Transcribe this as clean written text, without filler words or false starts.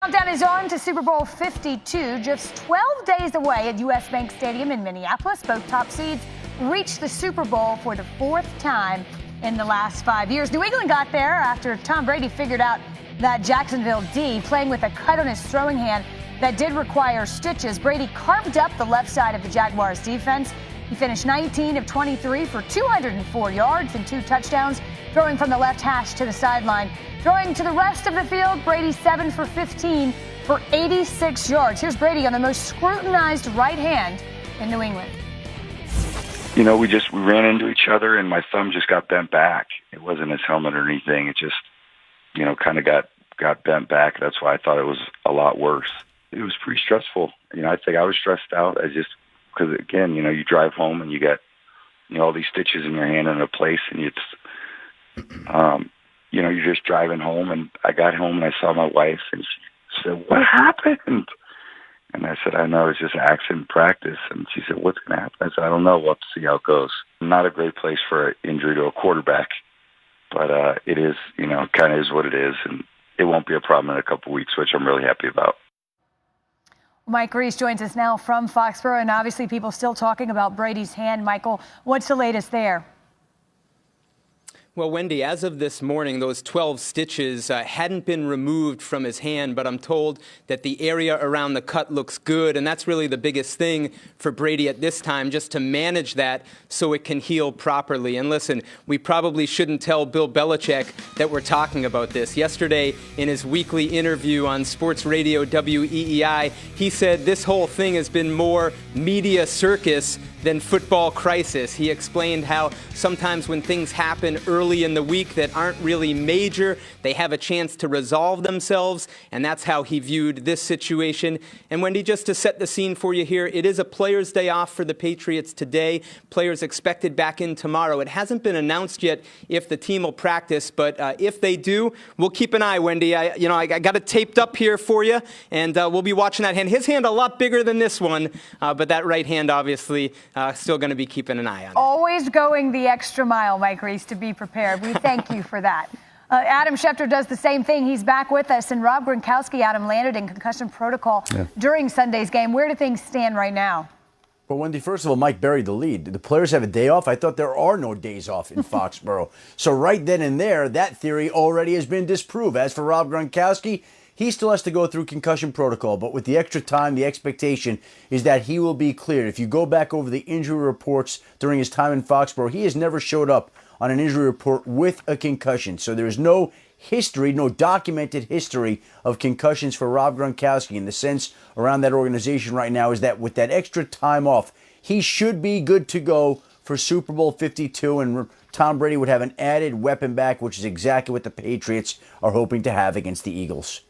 Countdown is on to Super Bowl 52, just 12 days away at U.S. Bank Stadium in Minneapolis. Both top seeds reached the Super Bowl for the fourth time in the last 5 years. New England got there after Tom Brady figured out that Jacksonville D, playing with a cut on his throwing hand that did require stitches. Brady carved up the left side of the Jaguars defense. He finished 19 of 23 for 204 yards and 2 touchdowns, throwing from the left hash to the sideline. Throwing to the rest of the field, Brady 7 for 15 for 86 yards. Here's Brady on the most scrutinized right hand in New England. You know, we ran into each other, and my thumb just got bent back. It wasn't his helmet or anything. It just, kind of got bent back. That's why I thought it was a lot worse. It was pretty stressful. I think I was stressed out. Because, again, you drive home and you got, all these stitches in your hand in a place, and you're just driving home. And I got home and I saw my wife, and she said, "What happened?" And I said, "I know, it's just accident practice." And she said, "What's going to happen?" I said, "I don't know. We'll have to see how it goes." Not a great place for an injury to a quarterback, but it is, kind of is what it is. And it won't be a problem in a couple weeks, which I'm really happy about. Mike Reese joins us now from Foxborough, and obviously people still talking about Brady's hand. Michael, what's the latest there? Well, Wendy, as of this morning, those 12 stitches hadn't been removed from his hand, but I'm told that the area around the cut looks good, and that's really the biggest thing for Brady at this time, just to manage that so it can heal properly. And listen, we probably shouldn't tell Bill Belichick that we're talking about this. Yesterday, in his weekly interview on sports radio WEEI, he said this whole thing has been more media circus than football crisis. He explained how sometimes when things happen early in the week that aren't really major, they have a chance to resolve themselves, and that's how he viewed this situation. And Wendy, just to set the scene for you here, it is a player's day off for the Patriots today. Players expected back in tomorrow. It hasn't been announced yet if the team will practice, but if they do, we'll keep an eye, Wendy. I got it taped up here for you, and we'll be watching that hand. His hand a lot bigger than this one, but that right hand obviously still going to be keeping an eye on it. Always going the extra mile, Mike Reese, to be prepared. We thank you for that. Adam Schefter does the same thing. He's back with us. And Rob Gronkowski, Adam, landed in concussion protocol during Sunday's game. Where do things stand right now? Well, Wendy, first of all, Mike buried the lead. The players have a day off. I thought there are no days off in Foxborough. So right then and there, that theory already has been disproved. As for Rob Gronkowski, he still has to go through concussion protocol, but with the extra time, the expectation is that he will be cleared. If you go back over the injury reports during his time in Foxborough, he has never showed up on an injury report with a concussion. So there is no history, no documented history of concussions for Rob Gronkowski. And the sense around that organization right now is that with that extra time off, he should be good to go for Super Bowl 52, and Tom Brady would have an added weapon back, which is exactly what the Patriots are hoping to have against the Eagles.